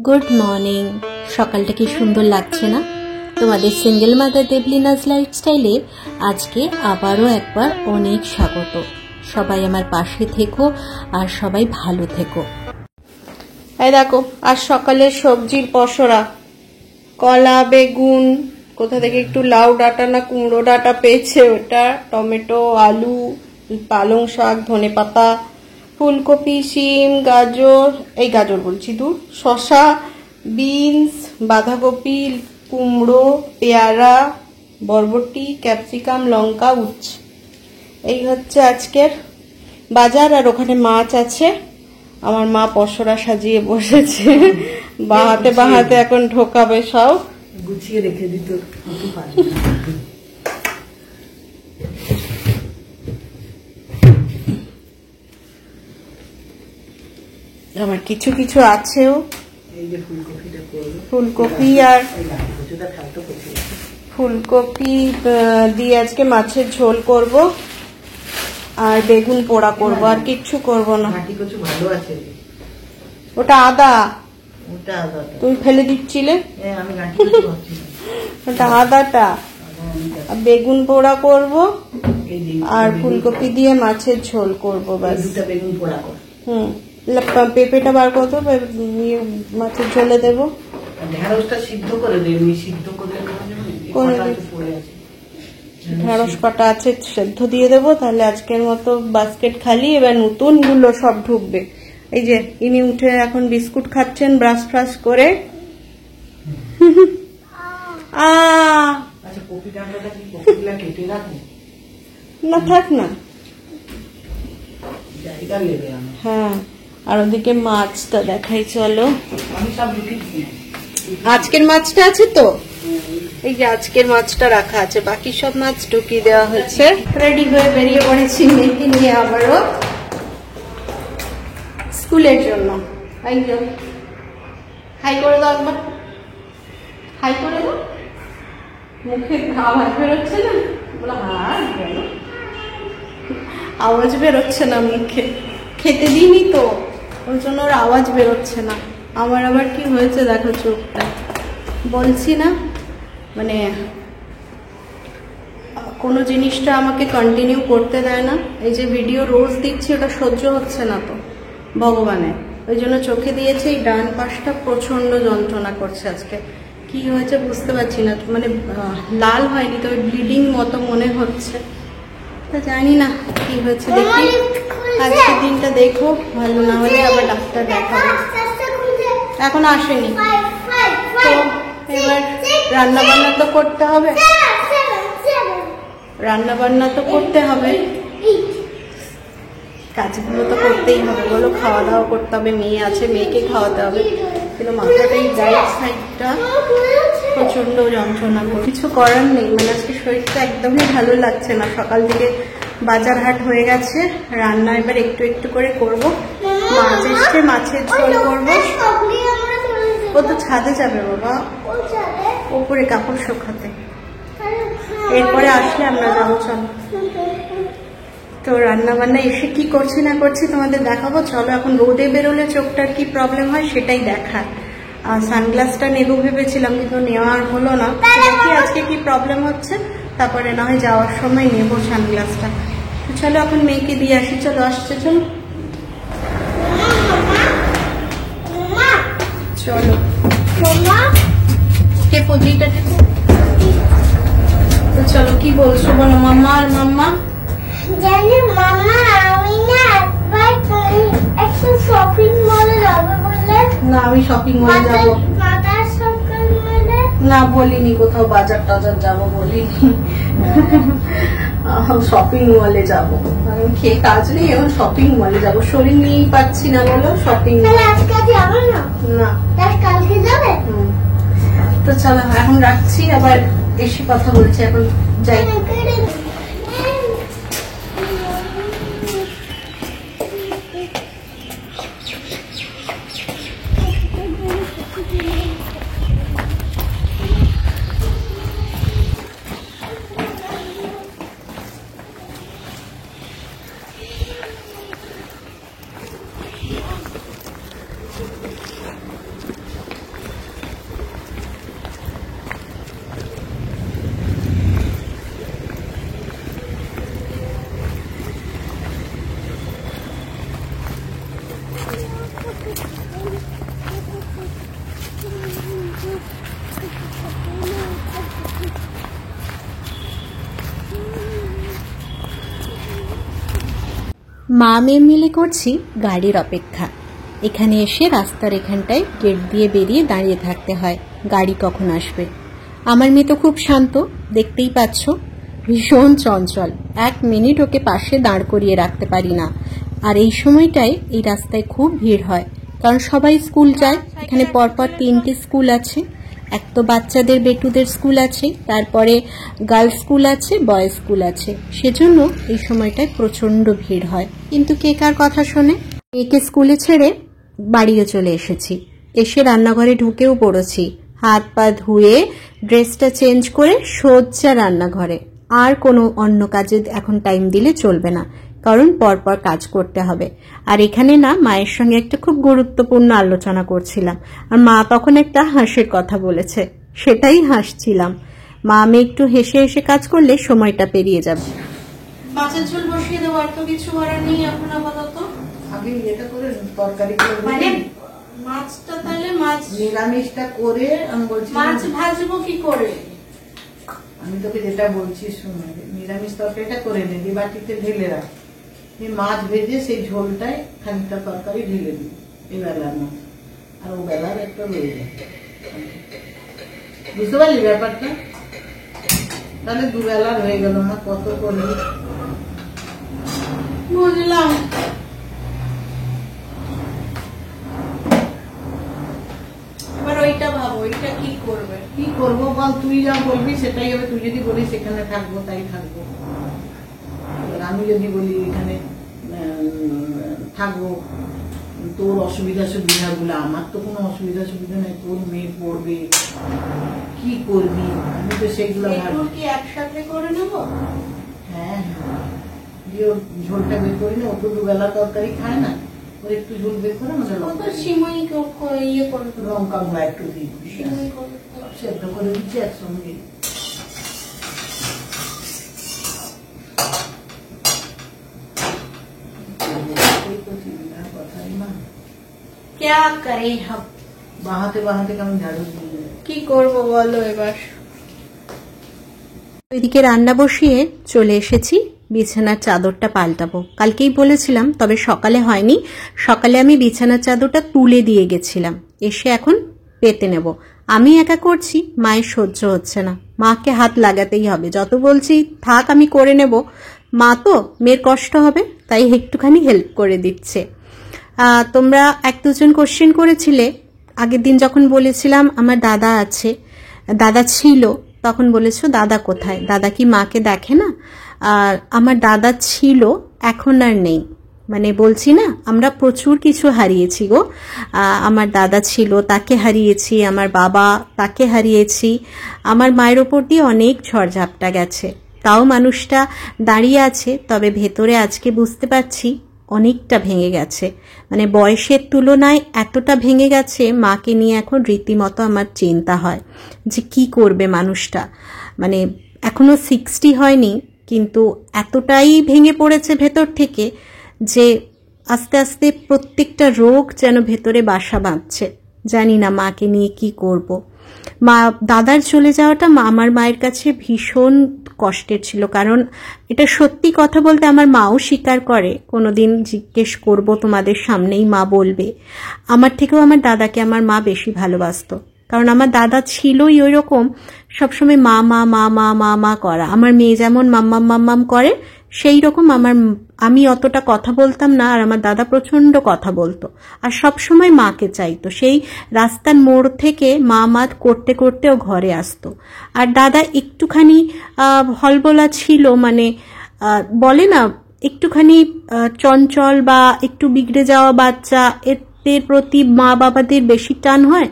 Good morning. সকালটা কি সুন্দর লাগছে না? তোমাদের সিঙ্গেল মাদার দেবলিনাস লাইফস্টাইলে আজকে আবারও একবার অনেক স্বাগত। সবাই আমার পাশে থেকো আর সবাই ভালো থেকো। এই দেখো, আজ সকালের সবজির পসরা, কলা, বেগুন, কোথা থেকে একটু লাউ ডাঁটা না কুমড়ো ডাঁটা পেয়েছে ওটা, টমেটো, আলু, পালং শাক, ধনেপাতা, ফুলকপি, শিম, গাজর, এই গাজর বলছি দূর, শসা, বিনস, বাঁধাকপি, কুমড়ো, পেয়ারা, বরবটি, ক্যাপসিকাম, লঙ্কা, উচ্ছে। এই হচ্ছে আজকের বাজার। আর ওখানে মাছ আছে। আমার মা পসরা সাজিয়ে বসেছে, বাহাতে বাহাতে এখন ঢোকাবে, সব গুছিয়ে রেখে দিত। আমার কিছু কিছু আছেও, ফুলকপি আর ফুলকপি দিয়ে আজকে মাছের ঝোল করব আর বেগুন পোড়া করব, আর কিচ্ছু করব না। ওটা আদা তুমি ফেলে দিচ্ছিলে, ওটা আদাটা। বেগুন পোড়া করব আর ফুলকপি দিয়ে মাছের ঝোল করবো, ব্যাস। পেঁপেটা বার করতো, মাছের ঝোলে দেবো। ঢেঁড়স কাটা আছে, সেদ্ধ দিয়ে দেবো। তাহলে আজকের মতো বাস্কেট খালি, এবার নতুন গুলো সব ঢুকবে। এই যে ইনি উঠে এখন বিস্কুট খাচ্ছেন ব্রাশ ফ্রাশ করে। না থাক না, হ্যাঁ। আর ওদিকে মাছটা দেখাই, চলো। আজকের মাছটা আছে তো, এই যে আজকের মাছটা রাখা আছে, বাকি সব মাছ ঢুকিয়ে দেওয়া হয়েছে। রেডি হয়ে বেরিয়ে পড়েছি মেয়েকে নিয়ে আবারও স্কুলের জন্য। হাই করে দাও একবার, হাই করে দাও। মুখে আওয়াজ বেরোচ্ছে না, বলো হাই, আওয়াজ বেরোচ্ছে না মুখে, খেতে দিইনি তো ওর জন্য ওর আওয়াজ বেরোচ্ছে না। আমার আবার কি হয়েছে দেখো, চোখটা, বলছি না, মানে কোনো জিনিসটা আমাকে কন্টিনিউ করতে দেয় না। এই যে ভিডিও রোজ দিচ্ছি, ওটা সহ্য হচ্ছে না তো ভগবানের, ওই জন্য চোখে দিয়েছে। এই ডান পাশটা প্রচন্ড যন্ত্রণা করছে আজকে, কি হয়েছে বুঝতে পারছি না, মানে লাল হয়নি, তবে ব্লিডিং মতো মনে হচ্ছে। তা জানি না কি হয়েছে, দেখি আজকের দিনটা দেখো, ভালো না হলে আবার ডাক্তার দেখাবো। এখন আসেনি তো, এবার রান্না বান্না তো করতে হবে, রান্না বান্না তো করতে হবে, কাজগুলো তো করতেই হবে, বলো। খাওয়া দাওয়া করতে হবে, মেয়ে আছে, মেয়েকে খাওয়াতে হবে। কিন্তু মাথাটা এই রাইট সাইডটা প্রচন্ড যন্ত্রণা করে, কিছু করার নেই। মানে আজকে শরীরটা একদমই ভালো লাগছে না। সকাল থেকে বাজার হাট হয়ে গেছে, রান্না এবার একটু একটু করে করব। মাছ এসছে, মাছের ঝোল করবো। ও তো ছাদে যাবে বাবা, ওপরে কাপড় শুকাতে, এরপরে আসলে আমরা যাবো। চলো, তো রান্না বান্না এসে কি করছি না করছি তোমাদের দেখাবো। চলো, এখন রোদে বেরোলে চোখটার কি প্রবলেম হয় সেটাই দেখা। আর সানগ্লাসটা নেবো ভেবেছিলাম, কিন্তু নেওয়ার হলো না। দেখি আজকে কি প্রবলেম হচ্ছে, তারপরে না হয় যাওয়ার সময় নেবো সানগ্লাসটা। তো চলো এখন মেয়েকে দিয়ে আসি। চলো, আসছে, চলো চলো। কে পজিটা, তো চলো কি বলছো বলো মাম্মা। আর মাম্মা জানি মামা, আমি না একবার একটা শপিং মলে যাবো বলে। না, আমি শপিং মলে যাবো না বলিনি, কোথাও বাজার টাজার যাবো বলিনি, শপিং মলে যাবো। আমি খেয়ে কাজ নেই, এখন শপিং মলে যাবো। শরীর নিয়েই পাচ্ছি না, বলো। শপিং আজকে যাবো না, না কালকে যাবে। তো চলো এখন রাখছি, আবার এসে কথা বলছি, এখন যাই। মা মেয়ে মিলে করছি গাড়ির অপেক্ষা। এখানে এসে রাস্তার এখানটায় গেট দিয়ে বেরিয়ে দাঁড়িয়ে থাকতে হয় গাড়ি কখন আসবে। আমার মেয়ে তো খুব শান্ত, দেখতেই পাচ্ছ, ভীষণ চঞ্চল। 1 মিনিট ওকে পাশে দাঁড় করিয়ে রাখতে পারি না। আর এই সময়টায় এই রাস্তায় খুব ভিড় হয়, কারণ সবাই স্কুল যায়। এখানে পরপর 3টে স্কুল আছে। এক তো বাচ্চাদের বেটুদের স্কুল আছে, তারপরে গার্লস স্কুল আছে, বয়েজ স্কুল আছে। সেজন্য এই সময়টায় প্রচন্ড ভিড় হয়। কিন্তু কে কার কথা শোনে? মেয়েকে স্কুলে ছেড়ে বাড়িও চলে এসেছি। এসে রান্নাঘরে ঢুকেও পড়েছি। হাত পা ধুয়ে ড্রেসটা চেঞ্জ করে সোজা রান্নাঘরে। আর কোনো অন্য কাজে এখন টাইম দিলে চলবে না, কারণ পরপর কাজ করতে হবে। আর এখানে না মায়ের সঙ্গে একটা খুব গুরুত্বপূর্ণ আলোচনা করছিলাম, আর মা তখন একটা হাসির কথা বলেছে, সেটাই হাসছিলাম। মা আমি একটু হেসে হেসে কাজ করলে সময়টা পেরিয়ে যাবে। মাছের ঝোল বসিয়ে দেবো, আর তো কিছু করার নেই এখন আপাতত। আগে এটা করে তরকারি করে মানে মাছটা তাহলে মাছ নিরামিষটা করে আমি বলছি মাছ ভাজবো কি করে? আমি তোকে যেটা বলছি শুনে, নিরামিষ তরকারিটা করে নিবি, বাটিতে ঢেলে রাখ। মাছ ভেজে সেই ঝোলটায় খানিকটা তরকারি ঢেলে দিবি এই বেলার মধ্যে, আর ও বেলার একটা রয়ে যায়। বুঝতে পারলি ব্যাপারটা? তাহলে 2 বেলার হয়ে গেল। মা কত করবি? বুঝলাম। এবার ওইটা ভাবো, ওইটা কি করবে? কি করবো বল, তুই যা বলবি সেটাই হবে। তুই যদি বলিস সেখানে থাকবো, তাই থাকবো। আমি যদি বলি এখানে থাকবো, তোর অসুবিধা সুবিধাগুলো, আমার তো কোনো অসুবিধা সুবিধা নেই। তোর মেয়ে পড়বে, কি করবি, আমি তো সেগুলো ভাবি। কি একসাথে করে নেবো? হ্যাঁ, দিয়ে ওর ঝোলটা বের করি না। ও তো 2 বেলা তরকারি খায় না, ওর একটু ঝোল বের করে আমাদের সিমই ইয়ে করে লঙ্কা গুঁড়া একটু দিই, সিমই করে সেদ্ধ করে দিচ্ছি একসঙ্গে। क्या करे हम? বাহাতে বাহাতে কেমন ঝাড়ু দিয়ে কি করবো বলো এবার? ওইদিকে রান্না বসিয়ে চলে এসেছি বিছানার চাদরটা পাল্টাবো। কালকেই বলেছিলাম, তবে সকালে হয়নি। সকালে আমি বিছানার চাদরটা তুলে দিয়ে গেছিলাম, এসে এখন পেতে নেব। আমি একা করছি, মায়ের সহ্য হচ্ছে না। মাকে হাত লাগাতেই হবে। যত বলছি থাক আমি করে নেব, মা তো মেয়ের কষ্ট হবে, তাই একটুখানি হেল্প করে দিচ্ছে। তোমরা 1-2জন কোশ্চেন করেছিলে আগের দিন যখন বলেছিলাম আমার দাদা আছে, দাদা ছিল, তখন বলেছো দাদা কোথায়, দাদা কি মাকে দেখে না? আর আমার দাদা ছিল, এখন আর নেই। মানে বলছি না, আমরা প্রচুর কিছু হারিয়েছি গো। আমার দাদা ছিল, তাকে হারিয়েছি। আমার বাবা, তাকে হারিয়েছি। আমার মায়ের ওপর দিয়ে অনেক ঝড়ঝাপটা গেছে, তাও মানুষটা দাঁড়িয়ে আছে। তবে ভেতরে আজকে বুঝতে পারছি অনেকটা ভেঙে গেছে। মানে বয়সের তুলনায় এতটা ভেঙে গেছে, মাকে নিয়ে এখন রীতিমতো আমার চিন্তা হয় যে কি করবে মানুষটা। মানে এখনো 60 হয়নি, কিন্তু এতটাই ভেঙে পড়েছে ভেতর থেকে যে আস্তে আস্তে প্রত্যেকটা রোগ যেন ভেতরে বাসা বাঁধছে। জানি না মাকে নিয়ে কি করব। মা দাদার চলে যাওয়াটা আমার মায়ের কাছে ভীষণ কষ্টের ছিল, কারণ এটা সত্যি কথা বলতে আমার মাও স্বীকার করে। কোনোদিন জিজ্ঞেস করব তোমাদের সামনেই, মা বলবে আমার থেকেও আমার দাদাকে আমার মা বেশি ভালোবাসতো। কারণ আমার দাদা ছিলই ওই রকম, সবসময় মা মা মা মা মা মা করা। আমার মেয়ে যেমন মাম্মাম মাম্মাম করে, সেই রকম আমি অতটা কথা বলতাম না, আর আমার দাদা প্রচন্ড কথা বলতো, আর সবসময় মাকে চাইতো। সেই রাস্তার মোড় থেকে মা মা করতে করতেও ঘরে আসতো। আর দাদা একটুখানি হলবলা ছিল, মানে বলে না একটুখানি চঞ্চল বা একটু বিগড়ে যাওয়া বাচ্চা, এর প্রতি মা বাবাদের বেশি টান হয়।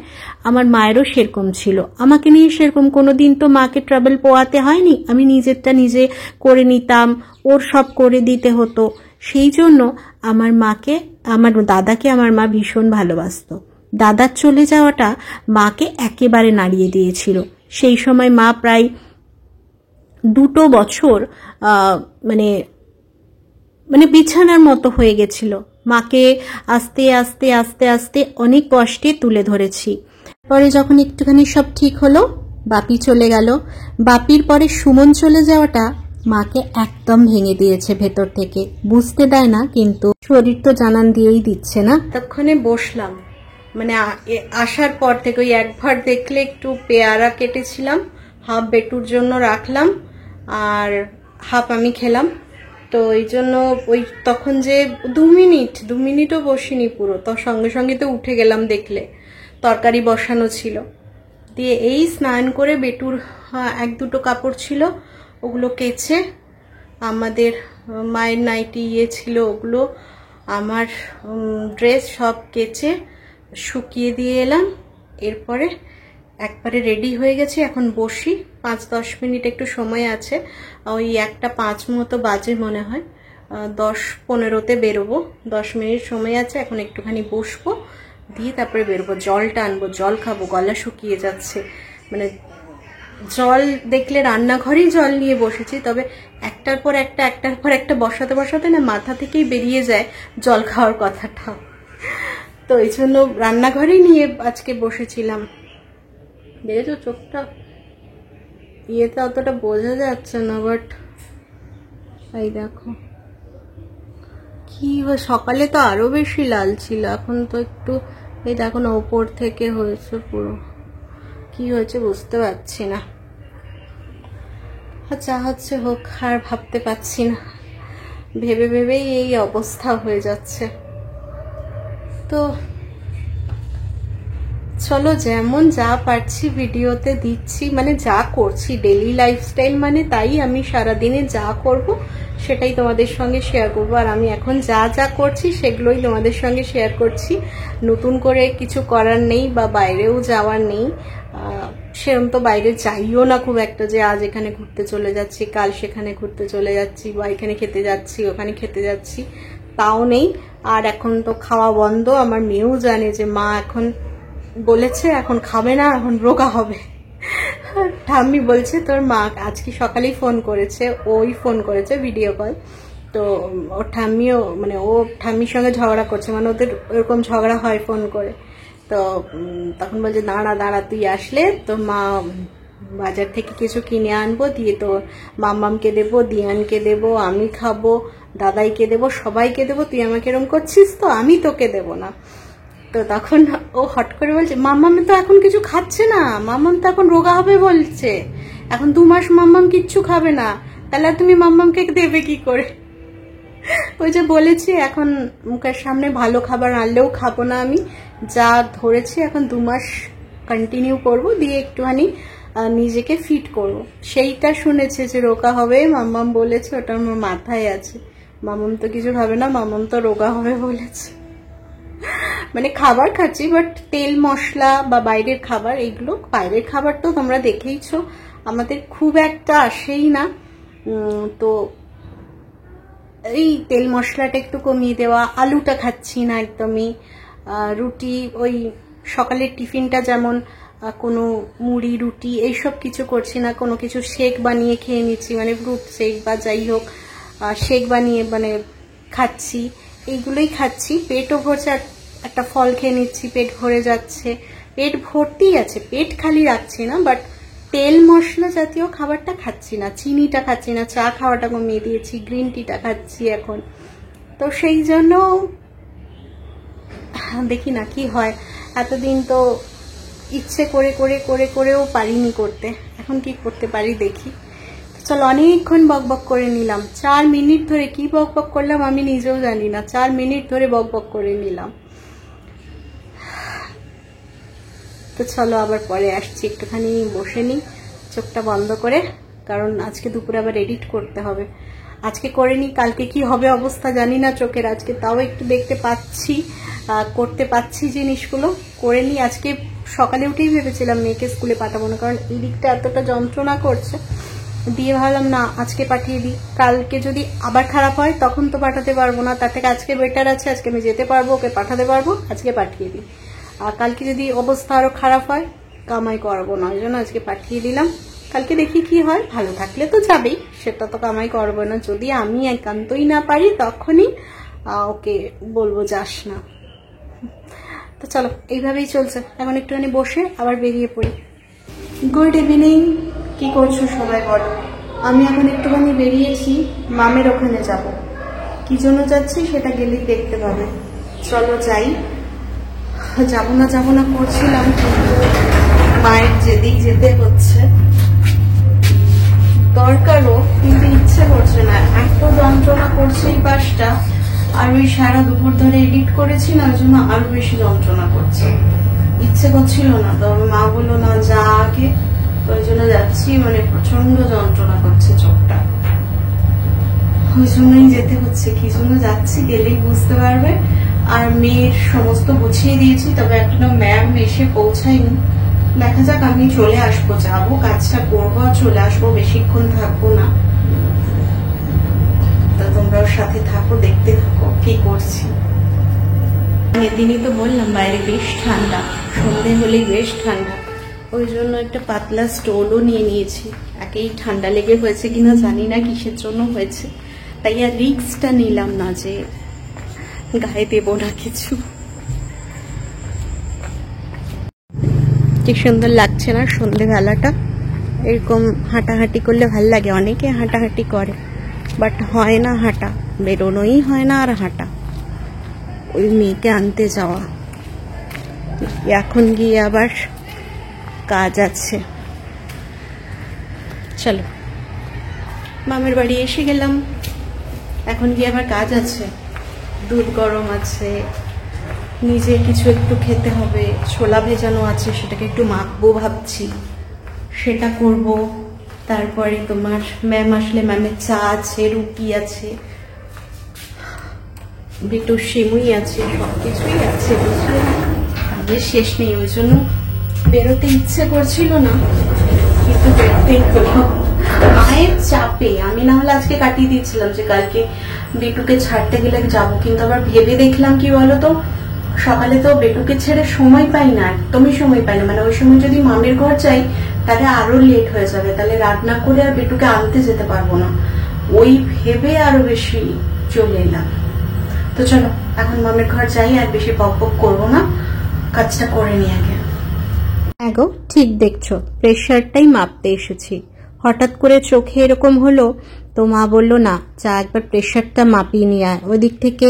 আমার মায়েরও সেরকম ছিল। আমাকে নিয়ে সেরকম কোনোদিন তো মাকে ট্রাভেল পোয়াতে হয়নি, আমি নিজেরটা নিজে করে নিতাম, ওর সব করে দিতে হতো। সেই জন্য আমার দাদাকে আমার মা ভীষণ ভালোবাসতো। দাদার চলে যাওয়াটা মাকে একেবারে নাড়িয়ে দিয়েছিল। সেই সময় মা প্রায় 2 বছর মানে বিছানার মতো হয়ে গেছিল। মাকে আস্তে আস্তে আস্তে আস্তে অনেক কষ্টে তুলে ধরেছি। পরে যখন একটুখানি সব ঠিক হলো, বাপি চলে গেল। বাপির পরে সুমন চলে যাওয়াটা মাকে একদম ভেঙে দিয়েছে ভেতর থেকে, বুঝতে দেয় না, কিন্তু শরীর তো জানান দিয়েই দিচ্ছে না। ততক্ষণে বসলাম, মানে আসার পর থেকে ওই একবার দেখলে একটু পেয়ারা কেটেছিলাম, হাফ বেটুর জন্য রাখলাম আর হাফ আমি খেলাম। তো এই জন্য ওই তখন যে 2 মিনিটও বসিনি পুরো, তো সঙ্গে সঙ্গে তো উঠে গেলাম, দেখলে তরকারি বসানো ছিল। দিয়ে এই স্নান করে বেটুর 1-2 কাপড় ছিল ওগুলো কেচে, আমাদের মায়ের নাইটি ছিল ওগুলো, আমার ড্রেস সব কেচে শুকিয়ে দিয়ে এলাম। এরপরে একবারে রেডি হয়ে গেছি, এখন বসি। 5-10 মিনিট একটু সময় আছে, ওই 1:05 মতো বাজে মনে হয়, 10:15-তে বেরোবো। 10 মিনিট সময় আছে, এখন একটুখানি বসবো, দিয়ে তারপরে বেরোবো। জলটা আনবো, জল খাবো, গলা শুকিয়ে যাচ্ছে। মানে জল দেখলে রান্নাঘরেই জল নিয়ে বসেছি, তবে একটার পর একটা বসাতে বসাতে না মাথা থেকেই বেরিয়ে যায় জল খাওয়ার কথাটা। তো এই জন্য রান্নাঘরেই নিয়ে আজকে বসেছিলাম। দেখেছো চোখটা ইয়েতে অতটা বোঝা যাচ্ছে না, বাট এই দেখো কি সকালে তো আরো বেশি লাল ছিল, এখন তো একটু এই দেখো না ওপর থেকে হয়েছে পুরো। কি হয়েছে বুঝতে পারছি না, যা হচ্ছে হোক, আর ভাবতে পারছি না, ভেবে ভেবেই এই অবস্থা হয়ে যাচ্ছে। তো চলো, যেমন যা পারছি ভিডিওতে দিচ্ছি, মানে যা করছি ডেইলি লাইফস্টাইল, মানে তাই আমি সারাদিনে যা করব সেটাই তোমাদের সঙ্গে শেয়ার করব। আর আমি এখন যা যা করছি সেগুলোই তোমাদের সঙ্গে শেয়ার করছি। নতুন করে কিছু করার নেই বা বাইরেও যাওয়ার নেই, সেরকম তো বাইরে যাইও না খুব একটা, যে আজ এখানে ঘুরতে চলে যাচ্ছি, কাল সেখানে ঘুরতে চলে যাচ্ছি, বা এখানে খেতে যাচ্ছি, ওখানে খেতে যাচ্ছি, তাও নেই। আর এখন তো খাওয়া বন্ধ, আমার মেয়েও জানে যে মা এখন বলেছে এখন খাবে না, এখন রোগা হবে। ঠাম্মি বলছে তোর মা আজকে সকালেই ফোন করেছে, ওই ফোন করেছে ভিডিও কল, তো ওর ঠাম্মিও মানে ও ঠাম্মির সঙ্গে ঝগড়া করছে, মানে ওদের ওরকম ঝগড়া হয় ফোন করে। তো তখন বলছে দাঁড়া তুই আসলে তো মা বাজার থেকে কিছু কিনে আনবো, দিয়ে তোর মাম্মামকে দেবো, দিয়ানকে দেবো, আমি খাবো, দাদাইকে দেবো, সবাইকে দেবো, তুই আমাকে এরকম করছিস তো আমি তোকে দেবো না। তো তখন ও হট করে বলছে মাম্মাম তো এখন কিছু খাচ্ছে না, মাম্মাম তো এখন রোগা হবে বলছে, এখন 2 মাস মাম্মাম কিচ্ছু খাবে না, তাহলে তুমি মাম্মামকে দেবে কি করে? ওই যে বলেছি এখন মুখের সামনে ভালো খাবার আনলেও খাবো না আমি, যা ধরেছি এখন 2 মাস কন্টিনিউ করবো, দিয়ে একটুখানি নিজেকে ফিট করবো। সেইটা শুনেছে যে রোগা হবে, মাম্মাম বলেছে, ওটা আমার মাথায় আছে। মাম্মাম তো কিছু খাবে না, মাম্মাম তো রোগা হবে বলেছে। মানে খাবার খাচ্ছি, বাট তেল মশলা বা বাইরের খাবার, এইগুলো বাইরের খাবার তো তোমরা দেখেইছো আমাদের খুব একটা আসেই না। তো এই তেল মশলাটা একটু কমিয়ে দেওয়া, আলুটা খাচ্ছি না একদমই, রুটি ওই সকালের টিফিনটা যেমন কোনো মুড়ি রুটি এইসব কিছু করছি না, কোনো কিছু শেক বানিয়ে খেয়ে নিচ্ছি, মানে ফ্রুট শেক বা যাই হোক শেক বানিয়ে মানে খাচ্ছি, এইগুলোই খাচ্ছি। পেটও ভরছে, আর একটা ফল খেয়ে নিচ্ছি, পেট ভরে যাচ্ছে, পেট ভর্তি আছে, পেট খালি রাখছি না, বাট তেল মশলা জাতীয় খাবারটা খাচ্ছি না, চিনিটা খাচ্ছি না, চা খাওয়াটা কমিয়ে দিয়েছি, গ্রিন টিটা খাচ্ছি এখন। তো সেই জন্য দেখি না কি হয়, এতদিন তো ইচ্ছে করে করে করে করেও পারিনি করতে, এখন কি করতে পারি দেখি। চলো, অনেকক্ষণ বকবক করে নিলাম, 4 মিনিট ধরে কি বকবক করলাম আমি নিজেও জানি না, 4 মিনিট ধরে বকবক করে নিলাম। তো চলো আবার পরে আসছি, একটুখানি বসে নিই চোখটা বন্ধ করে, কারণ আজকে দুপুরে আবার এডিট করতে হবে। আজকে করে নিই, কালকে কি হবে অবস্থা জানি না চোখের, আজকে তাও একটু দেখতে পাচ্ছি, করতে পাচ্ছি জিনিসগুলো, করে নিই। আজকে সকালে উঠেই ভেবেছিলাম মেয়েকে স্কুলে পাঠাবো না, কারণ এই দিকটা এতটা যন্ত্রণা করছে, দিয়ে ভাবলাম না আজকে পাঠিয়ে দিই, কালকে যদি আবার খারাপ হয় তখন তো পাঠাতে পারবো না, তার থেকে আজকে বেটার আছে, আজকে আমি যেতে পারবো, ওকে পাঠাতে পারবো, আজকে পাঠিয়ে দিই। আর কালকে যদি অবস্থা আরো খারাপ হয় কামাই করবো না, ওই জন্য আজকে পাঠিয়ে দিলাম। কালকে দেখি কি হয়, ভালো থাকলে তো যাবেই, সেটা তো কামাই করবো না, যদি আমি একান্তই না পারি তখনই ওকে বলবো যাস না। তো চলো, এইভাবেই চলছে, এখন একটুখানি বসে আবার বেরিয়ে পড়ি। গুড ইভিনিং, কি করছো সবাই বলো? আমি এখন একটুখানি বেরিয়েছি, মামের ওখানে যাব। কি জন্য যাচ্ছি সেটা গেলেই দেখতে পাবে। চলো যাই। যাবো না করছিলাম, কিন্তু মায়ের যেদিক যেতে হচ্ছে। দরকারও, কিন্তু ইচ্ছে করছে না, এত যন্ত্রণা করছে এই পাশটা। আর ওই সারা দুপুর ধরে এডিট করেছি না, ওই জন্য আরো বেশি যন্ত্রণা করছে। ইচ্ছে করছিল না, তবে মা বললো না যা আগে, ওই জন্য যাচ্ছি। মানে প্রচন্ড যন্ত্রণা করছে চোখটা, ওই জন্যই যেতে হচ্ছে। কি জন্য যাচ্ছি গেলেই বুঝতে পারবে। আর মেয়ের সমস্ত গুছিয়ে দিয়েছি, তবে এখনো ম্যাম এসে পৌঁছায়নি। দেখা যাক, আমি চলে আসবো, যাবো, কাজটা করবো আর চলে আসবো, বেশিক্ষণ থাকবো না। তো তোমরাও সাথে থাকো, দেখতে থাকো কি করছি। এদিনই তো বললাম বাইরে বেশ ঠান্ডা, সন্ধে হলেই বেশ ঠান্ডা। ওই জন্য একটা পাতলা স্টোলও নিয়ে নিয়েছি। একেই ঠান্ডা লেগে হয়েছে কিনা জানি না, কিসের জন্য হয়েছে, তাই আর রিস্কটা নিলাম না যে গায়ে দেবো না কিছু। কি সুন্দর লাগছে না সন্ধেবেলাটা? এরকম হাঁটাহাঁটি করলে ভাল লাগে। অনেকে হাঁটাহাঁটি করে, বাট হয় না হাঁটা, বেরোনোই হয় না আর হাঁটা। ওই মেয়েকে আনতে যাওয়া, এখন গিয়ে আবার কাজ আছে। চলো, মামের বাড়ি এসে গেলাম, এখন গিয়ে আবার কাজ আছে। দুধ গরম আছে, নিজে কিছু একটু খেতে হবে। ছোলা ভেজানো আছে, সেটাকে একটু মাখবো ভাবছি, সেটা করব। তারপরে তোমার ম্যাম আসলে ম্যামের চা আছে, রুটি আছে, বিটুর সিমুই আছে, সবকিছুই আছে। বুঝলে, কাজের শেষ নেই। ওই জন্য বেরোতে ইচ্ছে করছিল না, কিন্তু বেরোতেই হলো মায়ের চাপে। আমি না হলে আজকে কাটিয়ে দিয়েছিলাম যে কালকে বিটুকে ছাড়তে গেলে যাবো, কিন্তু আবার ভেবে দেখলাম কি বলতো, সকালে তো বেটুকে ছেড়ে সময় পাই না, একদমই সময় পাই না। মানে ওই সময় যদি মামের ঘর যাই তাহলে আরো লেট হয়ে যাবে, তাহলে রান্না করে আর বেটুকে আনতে যেতে পারবো না। ওই ভেবে আরো বেশি চলে এলাম। তো চলো এখন মামের ঘর যাই, আর বেশি বক বক করবো না, কাজটা করে নি আগে। এগো ঠিক দেখছো, প্রেশারটাই মাপতে এসেছি। হঠাৎ করে চোখে এরকম হলো, তো মা বললো না যা একবার প্রেশারটা মাপিয়ে নিয়ে আয়। ওই দিক থেকে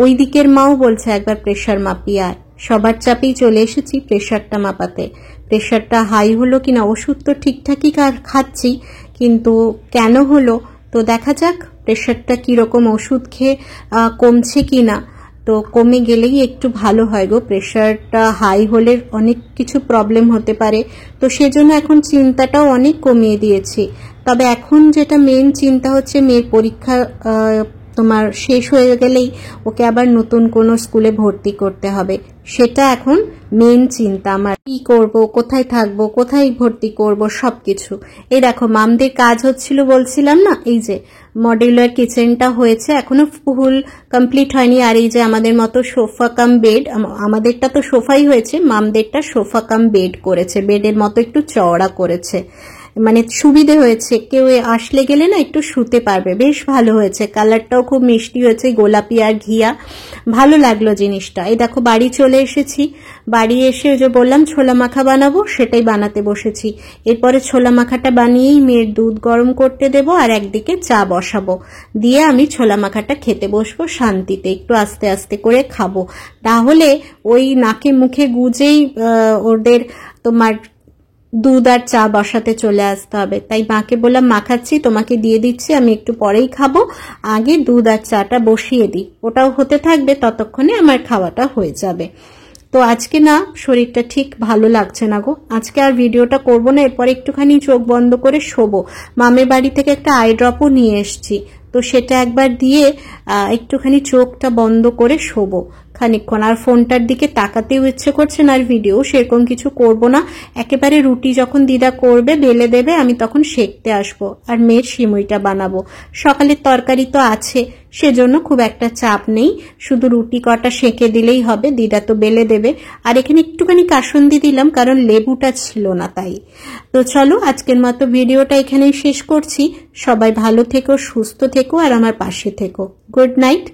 ওই দিকের মাও বলছে একবার প্রেশার মাপিয়ে আয়। সবার চাপেই চলে এসেছি প্রেশারটা মাপাতে। প্রেশারটা হাই হলো কিনা, ওষুধ তো ঠিকঠাকই খাচ্ছি, কিন্তু কেন হলো তো দেখা যাক প্রেশারটা কিরকম, ওষুধ খেয়ে কমছে কিনা। তো কমে গেলেই একটু ভালো হয় গো। প্রেশারটা হাই হলে অনেক কিছু প্রবলেম হতে পারে, তো সেজন্য এখন চিন্তাটাও অনেক কমিয়ে দিয়েছি। তবে এখন যেটা মেন চিন্তা হচ্ছে, মেয়ের পরীক্ষা তোমার শেষ হয়ে গেলেই ওকে আবার নতুন কোনো স্কুলে ভর্তি করতে হবে। সেটা এখন মেন চিন্তা আমার, কি করব, কোথায় থাকবো, কোথায় ভর্তি করব, সবকিছু। এই দেখো মামদের কাজ হচ্ছিল বলছিলাম না, এই যে মডিউলার কিচেনটা হয়েছে, এখনো ফুল কমপ্লিট হয়নি। আর এই যে আমাদের মতো সোফা কাম বেড, আমাদেরটা তো সোফাই হয়েছে, মামদেরটা সোফা কাম বেড করেছে, বেডের মতো একটু চওড়া করেছে, মানে সুবিধে হয়েছে, কেউ আসলে গেলে না একটু শুতে পারবে। বেশ ভালো হয়েছে, কালারটাও খুব মিষ্টি হয়েছে, গোলাপি আর ঘিয়া, ভালো লাগলো জিনিসটা। এই দেখো বাড়ি চলে এসেছি, বাড়ি এসে ওই যে বললাম ছোলা মাখা বানাবো, সেটাই বানাতে বসেছি। এরপরে ছোলা মাখাটা বানিয়েই মেয়ের দুধ গরম করতে দেব, আর একদিকে চা বসাবো, দিয়ে আমি ছোলা মাখাটা খেতে বসবো শান্তিতে, একটু আস্তে আস্তে করে খাবো। তাহলে ওই নাকে মুখে গুজেই ওদের তোমার দুধ আর চা বসাতে চলে আসতে হবে। তাই মাকে বললাম মাখাচ্ছি, তোমাকে দিয়ে দিচ্ছি, আমি একটু পরেই খাবো, আগে দুধ আর চাটা বসিয়ে দিই, ওটাও হতে থাকবে, ততক্ষণে আমার খাওয়াটা হয়ে যাবে। তো আজকে না শরীরটা ঠিক ভালো লাগছে না গো, আজকে আর ভিডিওটা করব না, এরপর একটুখানি চোখ বন্ধ করে শোবো। মামের বাড়ি থেকে একটা আই ড্রপও নিয়ে এসছি, তো সেটা একবার দিয়ে একটুখানি চোখটা বন্ধ করে শোবো খানিকক্ষণ। আর ফোনটার দিকে তাকাতেও ইচ্ছে করছে না, আর ভিডিও সেরকম কিছু করব না। একেবারে রুটি যখন দিদা করবে বেলে দেবে, আমি তখন সেঁকতে আসবো, আর মেয়ের সিমুইটা বানাবো। সকালের তরকারি তো আছে, সেজন্য খুব একটা চাপ নেই, শুধু রুটি কটা সেঁকে দিলেই হবে, দিদা তো বেলে দেবে। আর এখানে একটুখানি কাসুন্দি দিলাম, কারণ লেবুটা ছিল না তাই। তো চলো আজকের মতো ভিডিওটা এখানেই শেষ করছি। সবাই ভালো থেকো, সুস্থ থেকো, আর আমার পাশে থেকো। Good night.